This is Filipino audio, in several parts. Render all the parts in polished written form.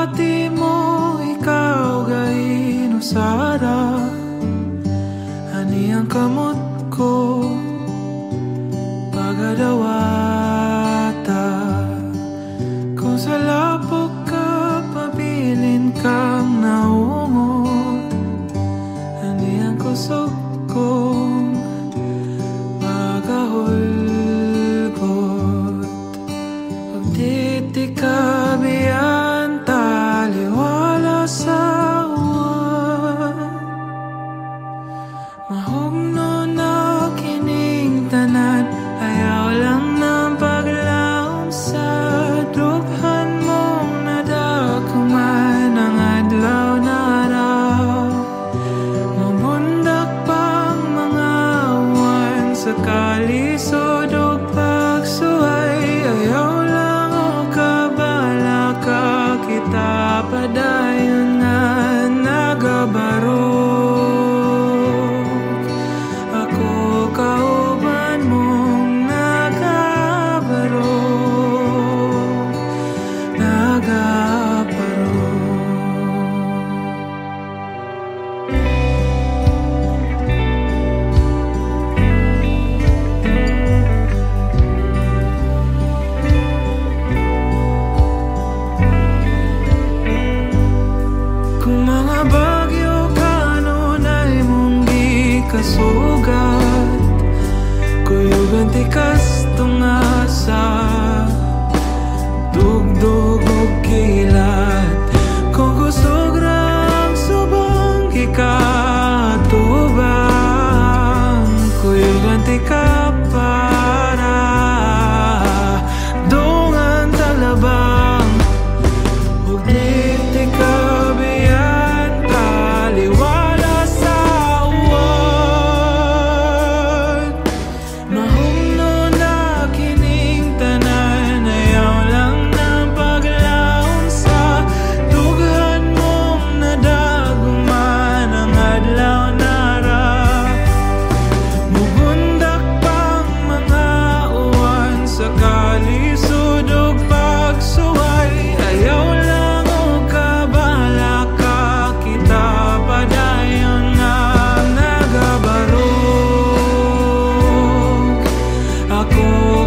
pati mo ikaw gaino sara. Ani ang kamot ko pagadawata. Kung sa lapok ka pabilin kang naungot, ani ang kusog kong magahulgot. Pagtitikabihan taliwala sa uwan, mahugno na kining tanan. Ayaw lang ng paglaom sa dughan mong nadakuman ang adlaw na raw. Mabundak pang mga uwan sa kalisod o pagsuway. Ayaw lang o kabala ka kita padayon nga nagabarog. Ako kauban mong nagabarog, nagabarog. Kung mga bagyo kanunay mong di kasugat, kuyugan tikas tungasa, dugdug ug kilat. Kung kusog rang subong kikatubang, kuyugan tika para dungan talabang. Ug di tikabihan taliwala sa uwan, mahumno na kining tanan. Ayaw lang ng paglaom sa dughan mong nadaguman ang adlaw na raw. Mubundak pang mga uwan sa kalisod ug pagsuway. Ayaw lang o kabala ka kita padayon nga nagabarog. Ako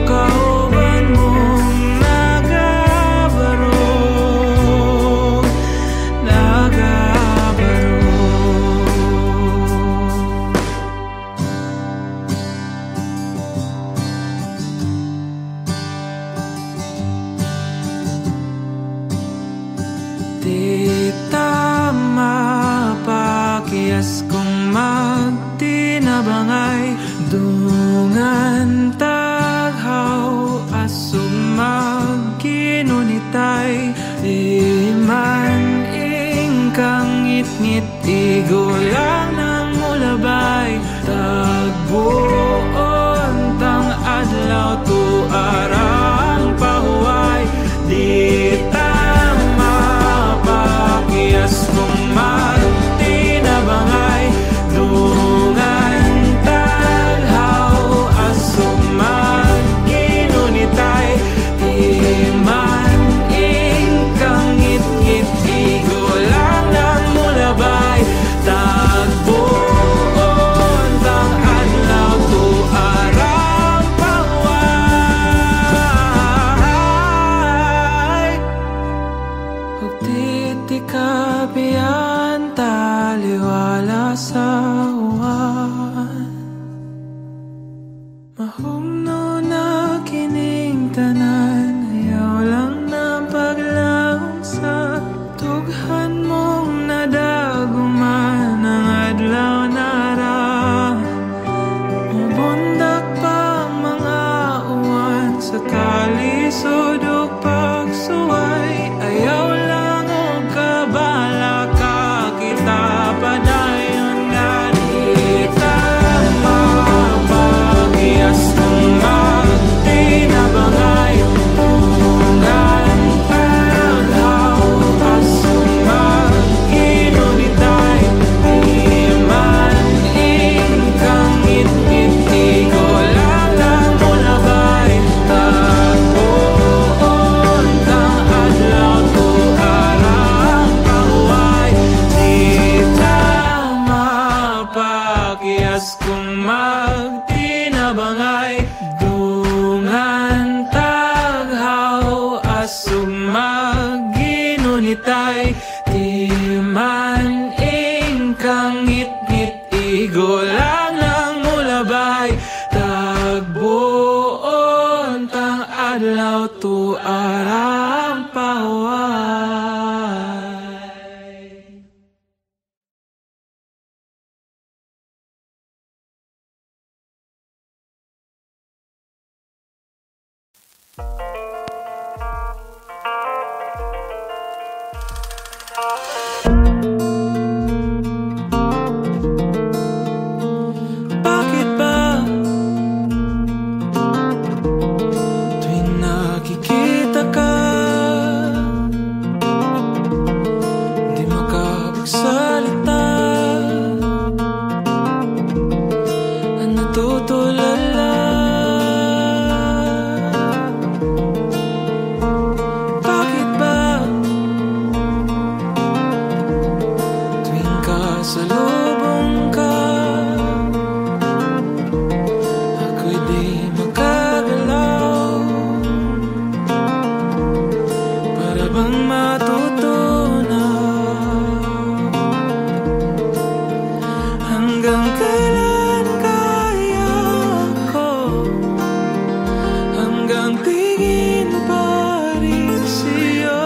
kauban mong nagabarog, nagabarog. Di tama pakiyas kung magtinabangay, dungan taghaw asong magkinunitay. Di man ingkang ngit-ngit igulang ng mulabay, tagbuon tang adlaw tuarang pahuway. Di tama pakiyas kung magtinabangay, dungan taghaw asong magkinunitay. Di man ingkang ngit-ngit igulang ng mulabay, tagbuon tang adlaw tuarang pahuway. Ug titikabihan taliwala sa uwan, mahumno na kining tanan. Ayaw lang ng paglaom sa dughan mong nadaguman ang adlaw na raw. Mabundak pang mga uwan sa kalisod ug pagsuway. Ayaw lang o kabala ka kita padayon nga di itay di man ingkang ngit-ngit igo lang ng mulabay tagbuon tang adlaw tu arang paway. Bakit ba tuwing nakikita ka di makapagsalita ang natutulala? Bakit ba tuwing kasalubong ka ako'y di makagalaw para bang matutunaw? Hanggang kailan kaya ko hanggang tingin pa rin sa'yo?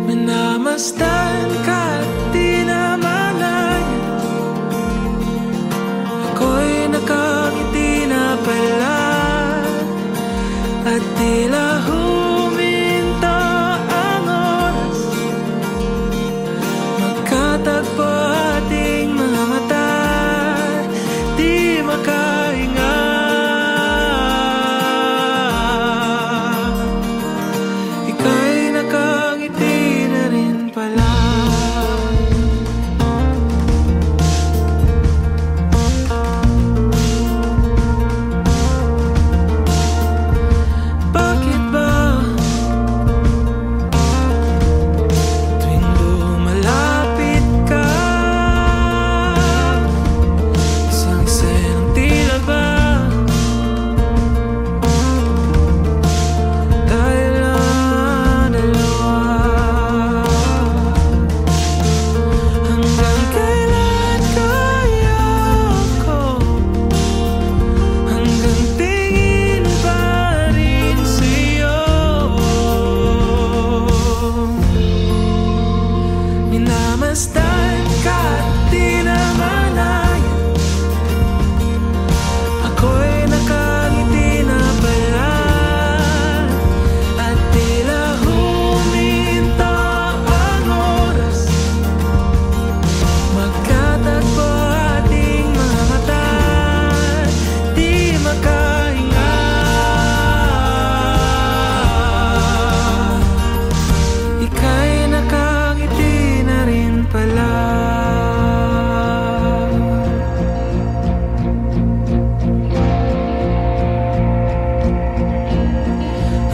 Minamasdan ka at di namalayan ako'y nakangiti na pala at tila huminto ang oras magkatagpo ating mga mata di makahinga. Ika'y nakangiti na rin pala. Bakit ba tuwing lumalapit ka isang ng tila ba dahil ang dalawa? Hanggang kailan kaya ko hanggang tingin pa rin sa'yo? Minamasdan ka at di namalayan ako'y nakangiti na pala at tila huminto ang oras magkatagpo ating mga mata di makahinga. Ika'y nakangiti na rin pala.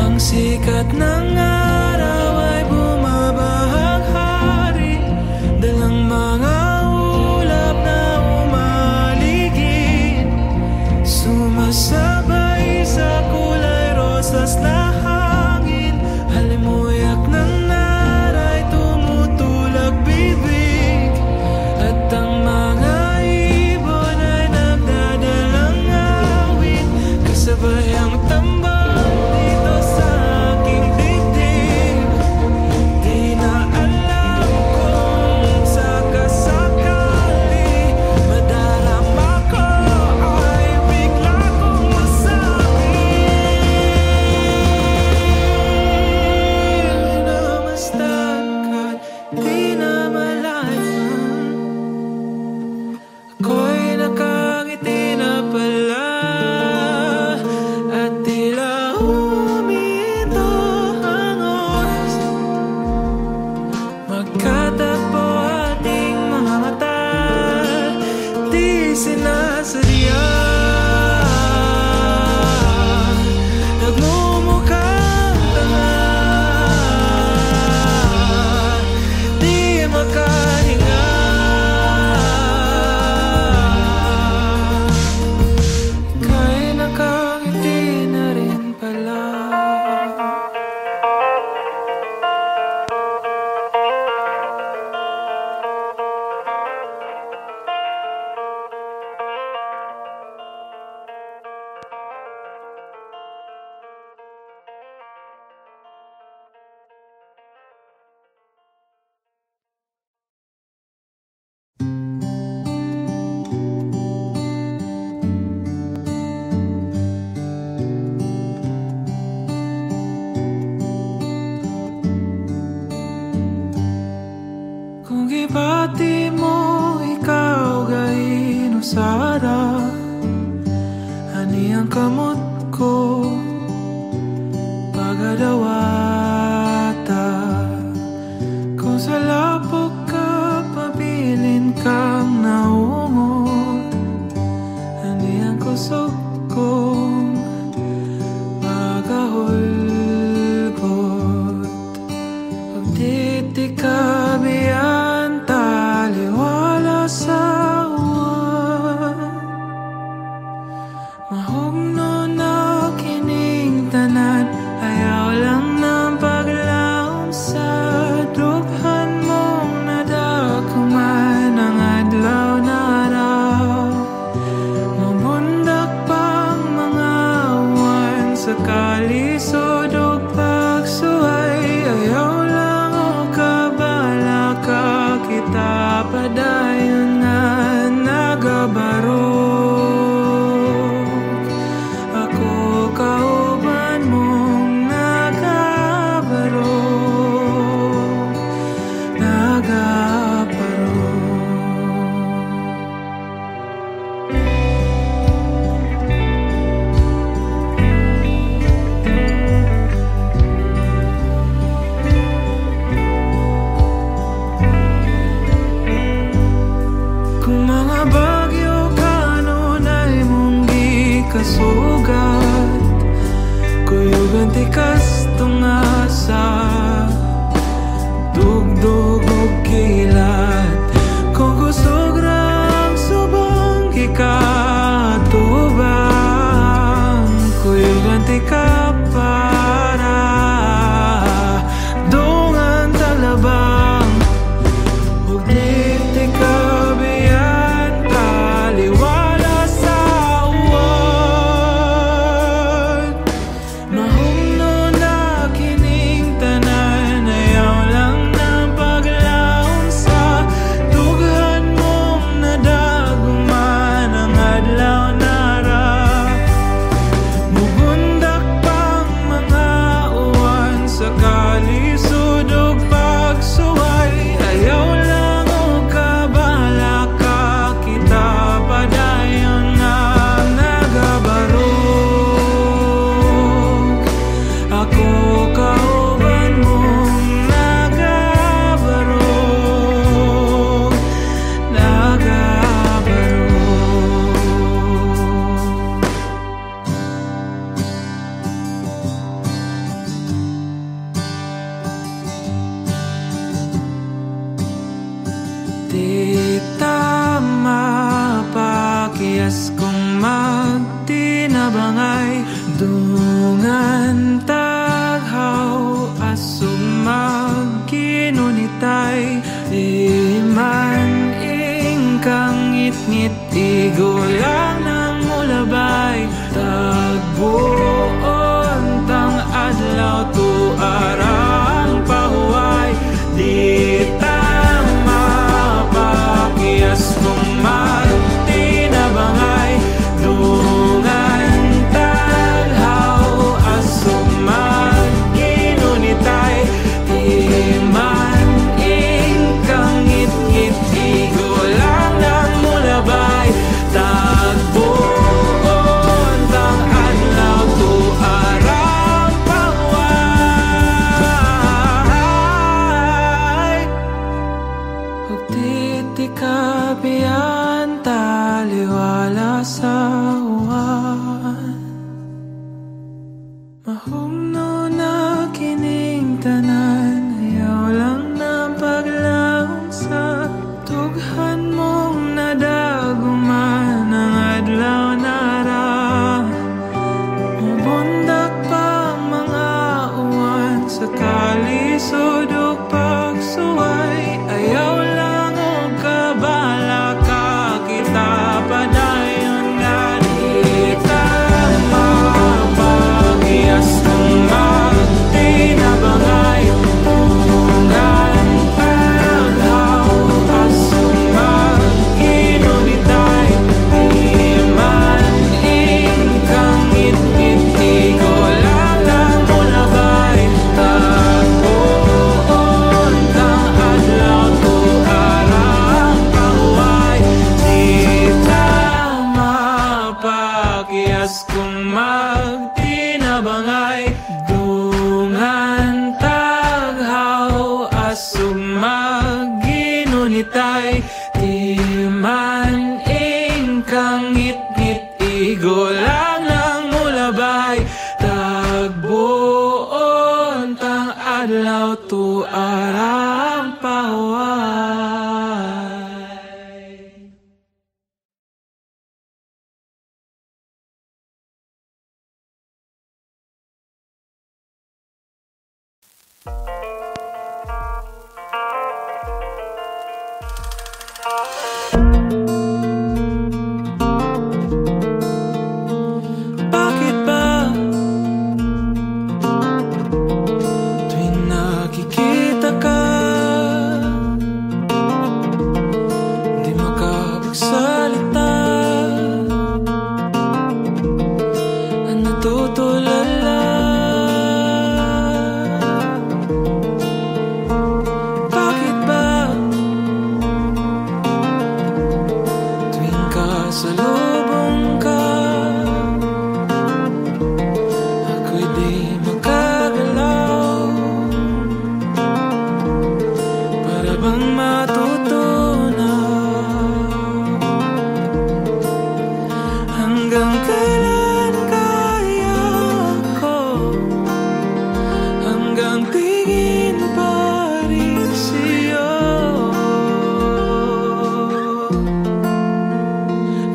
Ang sikat ng araw ay bumabahaghari dalang mga ulap na umaligid sumasabay sa kulay rosas na hangin halimuyak ng naray tumutulak bibig at ang mga ibon ay nagdadalang awit kasabay ang tambak dito sa aking dibdib. Sara, ani ang kamot ko pagadawata. Kung sa lapok ka pabilin kang naungot, ani ang kusog kong magahulgot. Pagditi ka biyan taliwala sa mahugno na kining tanan, ayaw lang ng paglaom sa dughan mong nadakuman ang adlaw na araw. Mabundak pang mga awan sa kalisod o pagsuway, ayaw lang o kabala ka kita padayon na nagabaro. Kasugat, kuyugan tikas tungasa, dugdug o kilat. Kung gusto grang subang ikatubang, kuyugan tika para dungan talabang. Ug di tika biyan taliwala sa di tama pakiyas kong magtinabangay, dungan taghaw asong magkinunitay. Di man ingkang ngit-ngit igulang ng mulabay, tagbuon tang adlaw tuarang pahuway. Di tama pakiyas kong magtinabangay, adlaw tuarang paway. Bakit ba tuwing nakikita ka di makapagsalita at natutulala? Bakit ba tuwing kasalubong ka ako'y di makagalaw? Para bang matutunaw? Hanggang kailan kaya ko? Hanggang tingin pa rin sa'yo?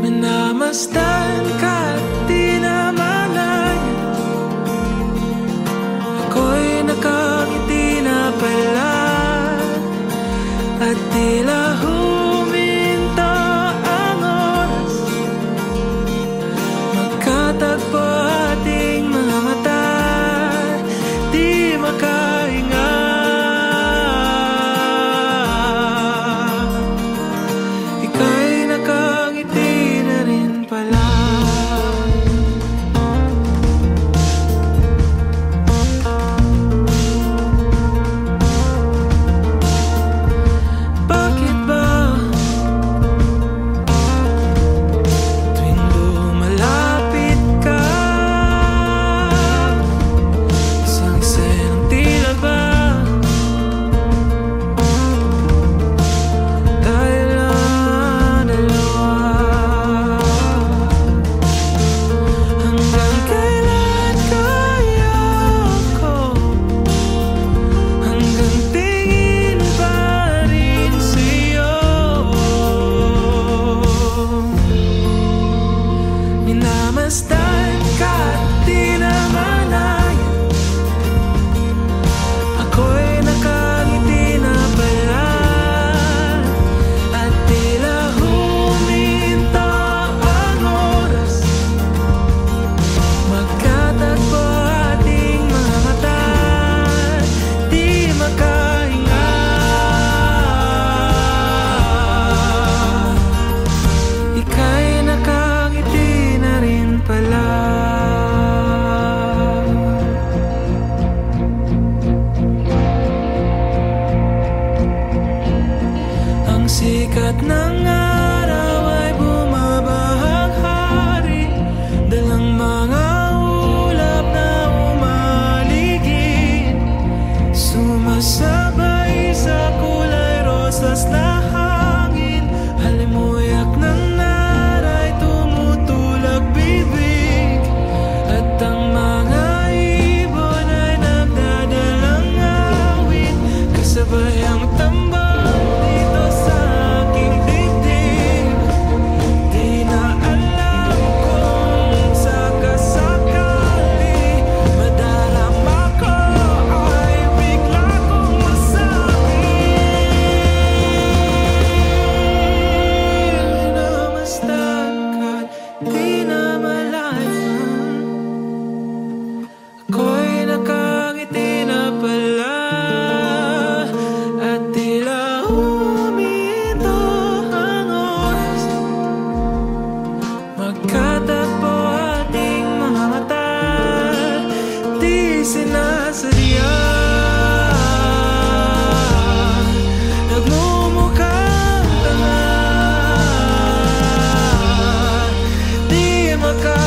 Minamasdan ka at di namalayan, ako'y nakangiti na pala at tila huminto ang oras. Magkatagpo ating mga mata, di makahinga. Ika'y nakangiti na rin pala. Bakit ba tuwing lumalapit ka isang sayang tila ba tayo lang dalawa? Hanggang kailan kaya ko? Hanggang tingin pa rin sa'yo? Minamasdan ka at di namalayan, ako'y nakangiti na pala at tila huminto ang oras. Magkatagpo ating mga mata, di makahinga. Ika'y nakangiti na rin pala. Ang sikat ng araw ay bumabahaghari, dalang mga ulap na umaligid, sumasabay sa kulay rosas na hangin. Halimuyak ng naray tumutulak bibig, at ang mga ibon ay nagdadalang awit, kasabay ang tambang dito sa aking dibdib. Di na alam kung sakasakali madarama ko ay bigla kong masabi. Minamasdan ka at di namalayan, ako'y nakangiti na pala at tila huminto ang oras. Magkatagpo ating mga mata, di sinasadya. Nagmumukhang tanga, di maka